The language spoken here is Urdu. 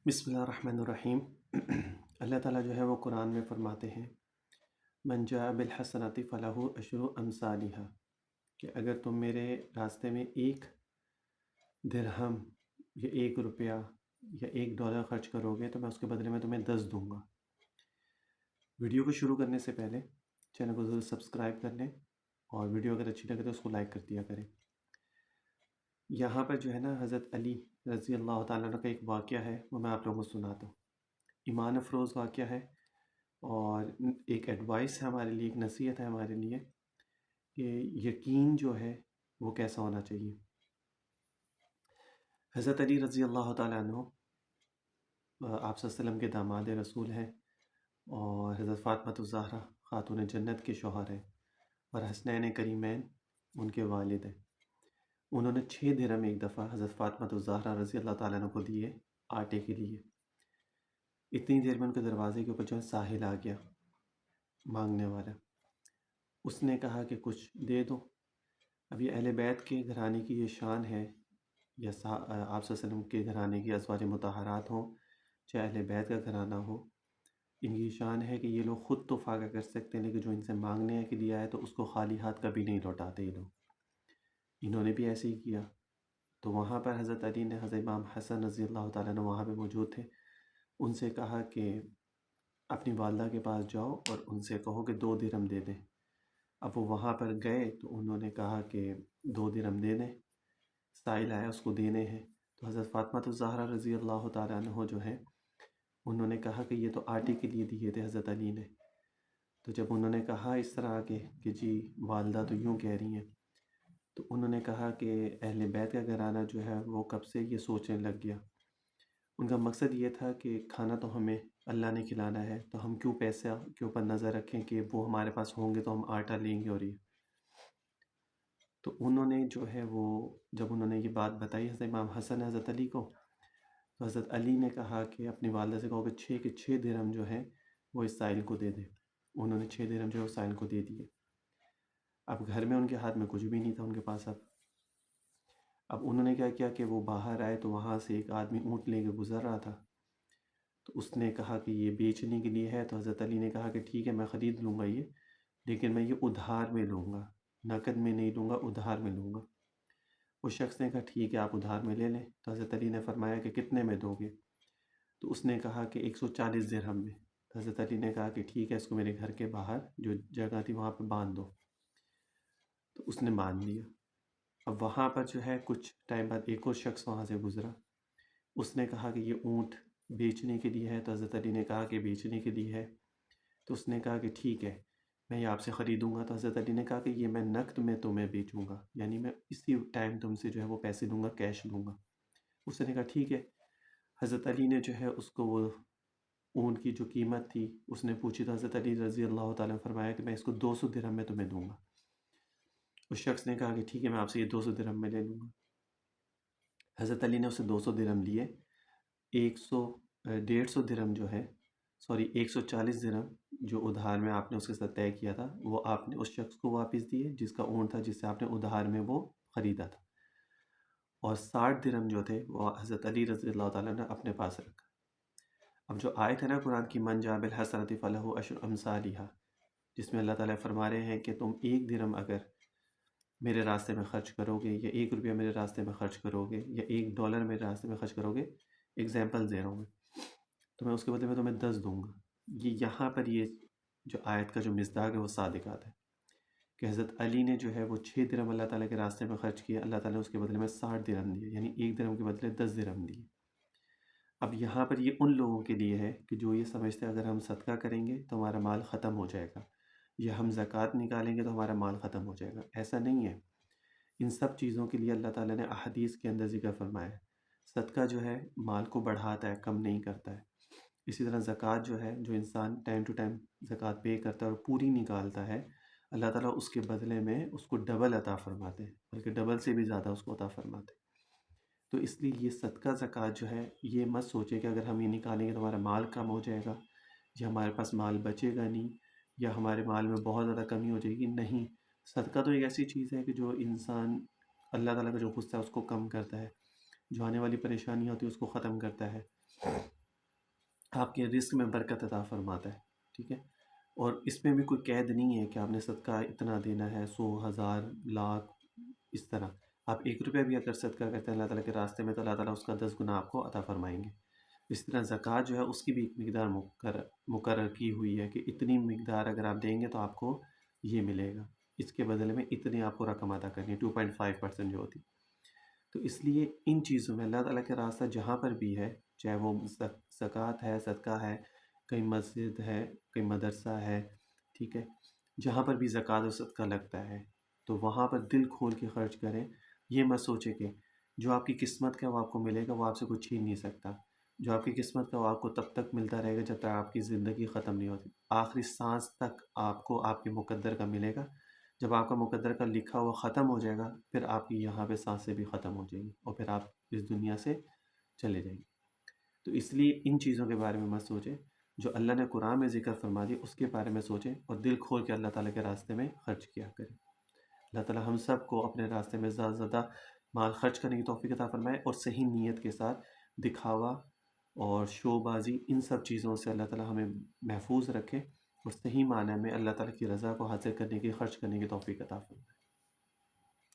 بسم اللہ الرحمن الرحیم۔ اللہ تعالیٰ جو ہے وہ قرآن میں فرماتے ہیں من جاء بالحسنۃ فلہ عشر امثالها، کہ اگر تم میرے راستے میں ایک درہم یا ایک روپیہ یا ایک ڈالر خرچ کرو گے تو میں اس کے بدلے میں تمہیں 10 دوں گا۔ ویڈیو کو شروع کرنے سے پہلے چینل کو ضرور سبسکرائب کر لیں اور ویڈیو اگر اچھی لگے تو اس کو لائک کر دیا کریں۔ یہاں پر جو ہے نا حضرت علی رضی اللہ تعالیٰ عنہ کا ایک واقعہ ہے، وہ میں آپ لوگوں کو سناتا ہوں۔ ایمان افروز واقعہ ہے اور ایک ایڈوائس ہے ہمارے لیے، ایک نصیحت ہے ہمارے لیے کہ یقین جو ہے وہ کیسا ہونا چاہیے۔ حضرت علی رضی اللہ تعالیٰ عنہ آپ صلی اللہ علیہ وسلم کے داماد رسول ہیں اور حضرت فاطمہ الزہرا خاتون جنت کے شوہر ہیں اور حسنین کریمین ان کے والد ہیں۔ انہوں نے 6 درہم ایک دفعہ حضرت فاطمہ الزہرا رضی اللہ تعالیٰ عنہ کو دیے آٹے کے لیے۔ اتنی دیر میں ان کے دروازے کے اوپر جو ہے ساحل آ گیا مانگنے والا۔ اس نے کہا کہ کچھ دے دو۔ اب یہ اہل بیت کے گھرانے کی یہ شان ہے، یا آپ صلی اللہ علیہ وسلم کے گھرانے کی ازواج مطہرات ہوں چاہے اہل بیت کا گھرانہ ہو، ان کی شان ہے کہ یہ لوگ خود تو فاقہ کر سکتے ہیں لیکن جو ان سے مانگنے کے لیے آئے تو اس کو خالی ہاتھ کبھی نہیں لوٹاتے یہ لوگ۔ انہوں نے بھی ایسے ہی کیا۔ تو وہاں پر حضرت علی نے حضرت امام حسن رضی اللہ تعالیٰ عنہ وہاں پہ موجود تھے، ان سے کہا کہ اپنی والدہ کے پاس جاؤ اور ان سے کہو کہ 2 درہم دے دیں۔ اب وہ وہاں پر گئے تو انہوں نے کہا کہ 2 درہم دے دیں، سائل آیا اس کو دینے ہیں۔ تو حضرت فاطمہ الزہرا رضی اللہ تعالیٰ عنہ جو ہیں انہوں نے کہا کہ یہ تو آٹے کے لیے دیے تھے حضرت علی نے۔ تو جب انہوں نے کہا اس طرح کہ جی والدہ تو یوں کہہ رہی ہیں، تو انہوں نے کہا کہ اہل بیت کا گھرانہ جو ہے وہ کب سے یہ سوچنے لگ گیا۔ ان کا مقصد یہ تھا کہ کھانا تو ہمیں اللہ نے کھلانا ہے، تو ہم کیوں پیسے کے اوپر نظر رکھیں کہ وہ ہمارے پاس ہوں گے تو ہم آٹا لیں گے اور یہ۔ تو انہوں نے جو ہے وہ جب انہوں نے یہ بات بتائی حضرت امام حسن حضرت علی کو، تو حضرت علی نے کہا کہ اپنی والدہ سے کہو کہ 6 درہم جو ہیں وہ اس سائل کو دے دیں۔ انہوں نے 6 درہم جو ہے وہ سائل کو دے دیے۔ اب گھر میں ان کے ہاتھ میں کچھ بھی نہیں تھا ان کے پاس۔ اب انہوں نے کیا کیا کہ وہ باہر آئے تو وہاں سے ایک آدمی اونٹ لے کے گزر رہا تھا، تو اس نے کہا کہ یہ بیچنے کے لیے ہے۔ تو حضرت علی نے کہا کہ ٹھیک ہے میں خرید لوں گا یہ، لیکن میں یہ ادھار میں لوں گا، نقد میں نہیں لوں گا، ادھار میں لوں گا۔ اس شخص نے کہا ٹھیک ہے آپ ادھار میں لے لیں۔ تو حضرت علی نے فرمایا کہ کتنے میں دو گے؟ تو اس نے کہا کہ 140 درہم میں۔ تو حضرت علی نے کہا کہ ٹھیک ہے اس کو میرے گھر کے باہر جو جگہ تھی وہاں پہ باندھ دو۔ تو اس نے باندھ دیا۔ اب وہاں پر جو ہے کچھ ٹائم بعد ایک اور شخص وہاں سے گزرا، اس نے کہا کہ یہ اونٹ بیچنے کے لیے ہے۔ تو حضرت علی نے کہا کہ بیچنے کے لیے ہے۔ تو اس نے کہا کہ ٹھیک ہے میں یہ آپ سے خریدوں گا۔ تو حضرت علی نے کہا کہ یہ میں نقد میں تمہیں بیچوں گا، یعنی میں اسی ٹائم تم سے جو ہے وہ پیسے لوں گا، کیش لوں گا۔ اس نے کہا ٹھیک ہے۔ حضرت علی نے جو ہے اس کو وہ اونٹ کی جو قیمت تھی اس نے پوچھی، تو حضرت علی رضی اللہ تعالیٰ نے فرمایا کہ میں اس کو 200 درہم میں تمہیں دوں گا۔ اس شخص نے کہا کہ ٹھیک ہے میں آپ سے یہ 200 درہم میں لے لوں گا۔ حضرت علی نے اسے 200 درہم لیے۔ 150 درہم جو ہے 140 درہم جو ادھار میں آپ نے اس کے ساتھ طے کیا تھا وہ آپ نے اس شخص کو واپس دیے جس کا اونٹ تھا، جس سے آپ نے ادھار میں وہ خریدا تھا، اور 60 درہم جو تھے وہ حضرت علی رضی اللہ تعالیٰ نے اپنے پاس رکھا۔ اب جو آیت ہے نا قرآن کی من جاء بالحسنۃ فلہ عشر امثالها، جس میں اللہ تعالیٰ فرما رہے ہیں کہ تم 1 درہم اگر میرے راستے میں خرچ کرو گے، یا 1 روپیہ میرے راستے میں خرچ کرو گے، یا 1 ڈالر میرے راستے میں خرچ کرو گے، ایگزامپل دے رہا ہوں میں، تو میں اس کے بدلے میں تمہیں 10 دوں گا۔ یہ یہاں پر یہ جو آیت کا جو مصداق ہے وہ صادقات ہے کہ حضرت علی نے جو ہے وہ 6 درہم اللہ تعالیٰ کے راستے میں خرچ کیا، اللہ تعالیٰ نے اس کے بدلے میں 60 درہم دیے، یعنی 1 درہم کے بدلے 10 درہم دیے۔ اب یہاں پر یہ ان لوگوں کے لیے ہے کہ جو یہ سمجھتے ہیں اگر ہم صدقہ کریں گے تو ہمارا مال ختم ہو جائے گا، یا ہم زکوٰۃ نکالیں گے تو ہمارا مال ختم ہو جائے گا۔ ایسا نہیں ہے۔ ان سب چیزوں کے لیے اللہ تعالیٰ نے احادیث کے اندر ذکر فرمایا ہے۔ صدقہ جو ہے مال کو بڑھاتا ہے، کم نہیں کرتا ہے۔ اسی طرح زکوٰۃ جو ہے، جو انسان ٹائم ٹو ٹائم زکوٰۃ پے کرتا ہے اور پوری نکالتا ہے، اللہ تعالیٰ اس کے بدلے میں اس کو ڈبل عطا فرماتے ہیں، بلکہ ڈبل سے بھی زیادہ اس کو عطا فرماتے ہیں۔ تو اس لیے یہ صدقہ زکوٰۃ جو ہے یہ مت سوچے کہ اگر ہم یہ نکالیں گے تو ہمارا مال کم ہو جائے گا، یا ہمارے پاس مال بچے گا نہیں، یا ہمارے مال میں بہت زیادہ کمی ہو جائے گی۔ نہیں، صدقہ تو ایک ایسی چیز ہے کہ جو انسان اللہ تعالیٰ کا جو غصہ ہے اس کو کم کرتا ہے، جو آنے والی پریشانی ہوتی ہے اس کو ختم کرتا ہے۔ آپ کے رزق میں برکت عطا فرماتا ہے، ٹھیک ہے؟ اور اس میں بھی کوئی قید نہیں ہے کہ آپ نے صدقہ اتنا دینا ہے، 100 1000 لاکھ، اس طرح آپ 1 روپیہ بھی اگر صدقہ کرتے ہیں اللہ تعالیٰ کے راستے میں تو اللہ تعالیٰ اس کا 10 گنا آپ کو عطا فرمائیں گے۔ اس طرح زکوٰۃ جو ہے اس کی بھی ایک مقدار مقرر کی ہوئی ہے کہ اتنی مقدار اگر آپ دیں گے تو آپ کو یہ ملے گا، اس کے بدلے میں اتنی آپ کو رقم ادا کرنی ہے، 2.5% جو ہوتی۔ تو اس لیے ان چیزوں میں اللہ تعالیٰ کا راستہ جہاں پر بھی ہے، چاہے وہ زکوٰۃ ہے، صدقہ ہے، کہیں مسجد ہے، کہیں مدرسہ ہے، ٹھیک ہے، جہاں پر بھی زکوٰۃ و صدقہ لگتا ہے تو وہاں پر دل کھول کے خرچ کریں۔ یہ مت سوچیں کہ جو آپ کی قسمت کا وہ آپ کو ملے گا، وہ آپ سے کچھ چھین نہیں سکتا۔ جو آپ کی قسمت کا وہ آپ کو تب تک ملتا رہے گا جب تک آپ کی زندگی ختم نہیں ہوتی، آخری سانس تک آپ کو آپ کے مقدر کا ملے گا۔ جب آپ کا مقدر کا لکھا ہوا ختم ہو جائے گا، پھر آپ کی یہاں پہ سانسیں بھی ختم ہو جائیں گی اور پھر آپ اس دنیا سے چلے جائیں گے۔ تو اس لیے ان چیزوں کے بارے میں مت سوچیں، جو اللہ نے قرآن میں ذکر فرما دی اس کے بارے میں سوچیں اور دل کھول کے اللہ تعالیٰ کے راستے میں خرچ کیا کریں۔ اللہ تعالیٰ ہم سب کو اپنے راستے میں زیادہ سے زیادہ مال خرچ کرنے کی توفیق عطا فرمائے، اور صحیح نیت کے ساتھ دکھاوا اور شو بازی ان سب چیزوں سے اللہ تعالیٰ ہمیں محفوظ رکھے، اور صحیح معنی میں اللہ تعالیٰ کی رضا کو حاصل کرنے کی، خرچ کرنے کی توفیق عطا فرمائے۔